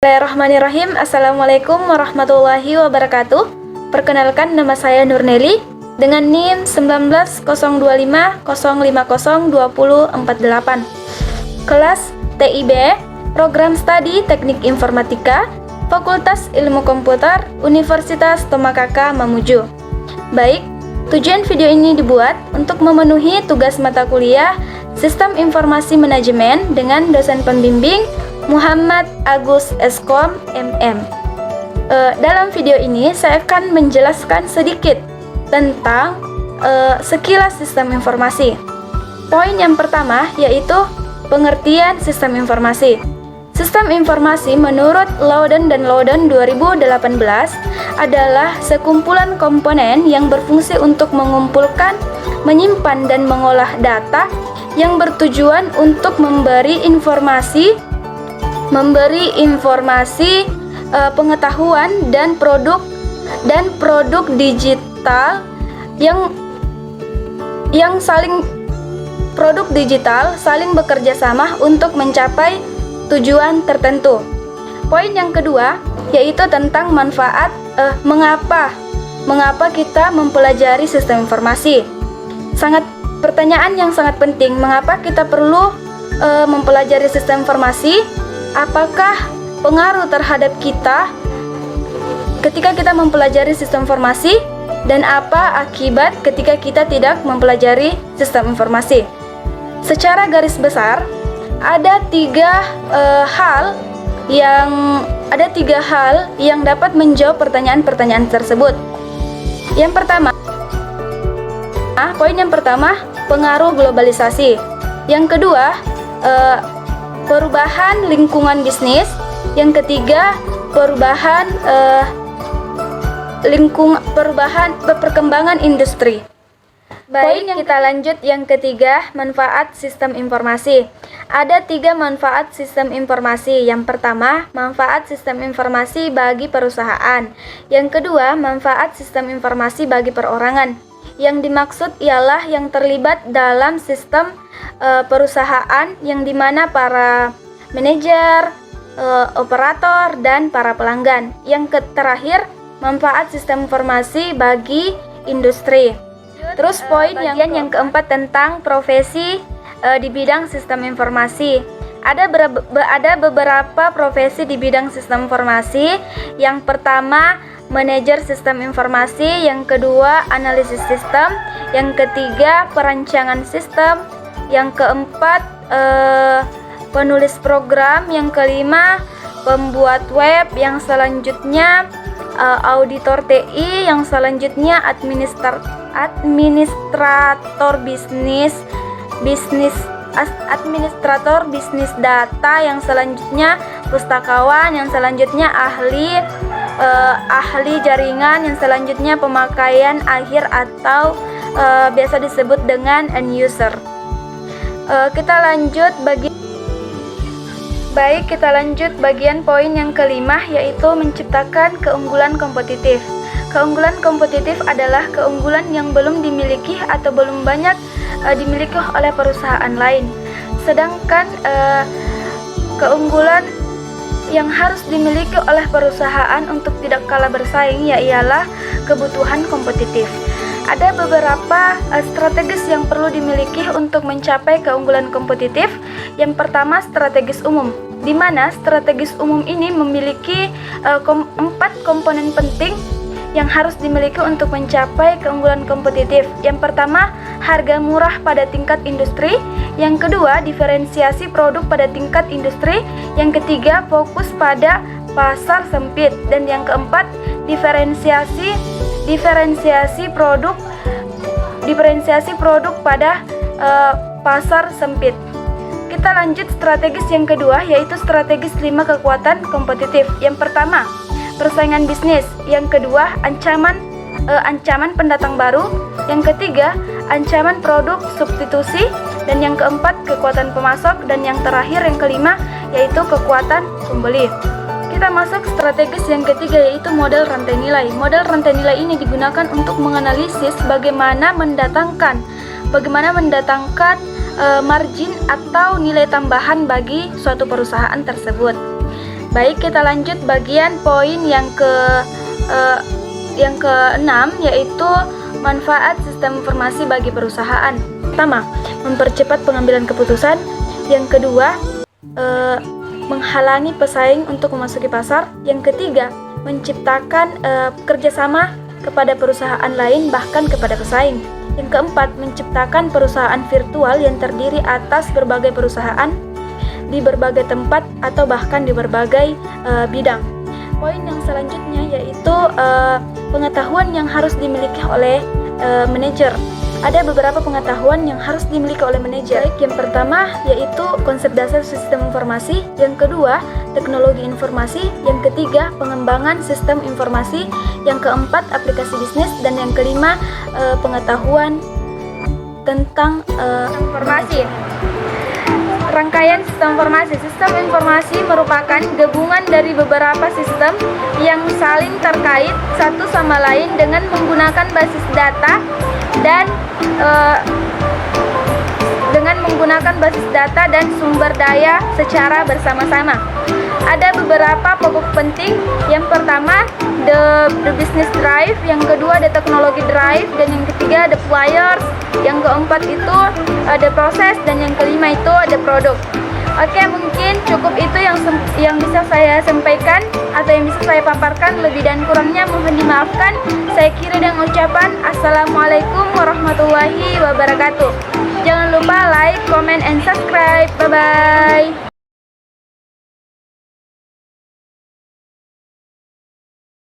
Bismillahirrahmanirrahim. Assalamualaikum warahmatullahi wabarakatuh. Perkenalkan, nama saya Nurneli dengan NIM 190250502048. Kelas TIB, Program Studi Teknik Informatika, Fakultas Ilmu Komputer, Universitas Tomakaka Mamuju. Baik, tujuan video ini dibuat untuk memenuhi tugas mata kuliah Sistem Informasi Manajemen dengan dosen pembimbing Muhammad Agus Eskom, MM. Dalam video ini saya akan menjelaskan sedikit tentang sekilas sistem informasi. Poin yang pertama yaitu pengertian sistem informasi. Sistem informasi menurut Loudon dan Loudon 2018 adalah sekumpulan komponen yang berfungsi untuk mengumpulkan, menyimpan, dan mengolah data yang bertujuan untuk memberi informasi, pengetahuan dan produk digital yang saling bekerja sama untuk mencapai tujuan tertentu. Poin yang kedua yaitu tentang manfaat mengapa kita mempelajari sistem informasi. Pertanyaan yang sangat penting, mengapa kita perlu mempelajari sistem informasi? Apakah pengaruh terhadap kita ketika kita mempelajari sistem informasi, dan apa akibat ketika kita tidak mempelajari sistem informasi? Secara garis besar, ada tiga hal yang dapat menjawab pertanyaan-pertanyaan tersebut. Poin yang pertama, pengaruh globalisasi. Yang kedua, perubahan lingkungan bisnis. Yang ketiga, perkembangan industri. Baik, kita lanjut yang ketiga, manfaat sistem informasi. Ada 3 manfaat sistem informasi. Yang pertama, manfaat sistem informasi bagi perusahaan. Yang kedua, manfaat sistem informasi bagi perorangan. Yang dimaksud ialah yang terlibat dalam sistem perusahaan, yang dimana para manajer, operator, dan para pelanggan. Yang terakhir, manfaat sistem informasi bagi industri. Terus poin yang keempat tentang profesi di bidang sistem informasi. Ada beberapa profesi di bidang sistem informasi. Yang pertama, manajer sistem informasi. Yang kedua, analisis sistem. Yang ketiga, perancangan sistem. Yang keempat, penulis program. Yang kelima, pembuat web. Yang selanjutnya, auditor TI. Yang selanjutnya, administrator bisnis data. Yang selanjutnya, pustakawan. Yang selanjutnya, ahli jaringan. Yang selanjutnya, pemakaian akhir atau biasa disebut dengan end user. Kita lanjut bagian poin yang kelima, yaitu menciptakan keunggulan kompetitif. Keunggulan kompetitif adalah keunggulan yang belum dimiliki atau belum banyak dimiliki oleh perusahaan lain. Sedangkan keunggulan yang harus dimiliki oleh perusahaan untuk tidak kalah bersaing ialah kebutuhan kompetitif. Ada beberapa strategis yang perlu dimiliki untuk mencapai keunggulan kompetitif. Yang pertama, strategis umum, di mana strategis umum ini memiliki 4 komponen penting yang harus dimiliki untuk mencapai keunggulan kompetitif. Yang pertama, harga murah pada tingkat industri. Yang kedua, diferensiasi produk pada tingkat industri. Yang ketiga, fokus pada pasar sempit. Dan yang keempat, diferensiasi produk pada pasar sempit. Kita lanjut strategis yang kedua, yaitu strategis 5 kekuatan kompetitif. Yang pertama, persaingan bisnis. Yang kedua, ancaman pendatang baru. Yang ketiga, ancaman produk substitusi. Dan yang keempat, kekuatan pemasok. Dan yang terakhir, yang kelima, yaitu kekuatan pembeli. Kita masuk strategis yang ketiga, yaitu model rantai nilai. Model rantai nilai ini digunakan untuk menganalisis bagaimana mendatangkan margin atau nilai tambahan bagi suatu perusahaan tersebut. Baik, kita lanjut bagian poin yang keenam, yaitu manfaat sistem informasi bagi perusahaan. Pertama, mempercepat pengambilan keputusan. Yang kedua, menghalangi pesaing untuk memasuki pasar. Yang ketiga, menciptakan kerjasama kepada perusahaan lain, bahkan kepada pesaing. Yang keempat, menciptakan perusahaan virtual yang terdiri atas berbagai perusahaan di berbagai tempat atau bahkan di berbagai bidang. Poin yang selanjutnya yaitu pengetahuan yang harus dimiliki oleh manajer. Ada beberapa pengetahuan yang harus dimiliki oleh manajer. Yang pertama yaitu konsep dasar sistem informasi, yang kedua teknologi informasi, yang ketiga pengembangan sistem informasi, yang keempat aplikasi bisnis, dan yang kelima pengetahuan tentang informasi. Rangkaian sistem informasi. Sistem informasi merupakan gabungan dari beberapa sistem yang saling terkait satu sama lain dengan menggunakan basis data dan sumber daya secara bersama-sama. Ada beberapa pokok penting. Yang pertama, the business drive, yang kedua the technology drive, dan yang ketiga the players, yang keempat itu the process, dan yang kelima itu the product. Oke, mungkin cukup itu yang bisa saya sampaikan atau yang bisa saya paparkan. Lebih dan kurangnya mohon dimaafkan. Saya kira dengan ucapan Assalamualaikum warahmatullahi wabarakatuh. Jangan lupa like, comment, and subscribe. Bye-bye.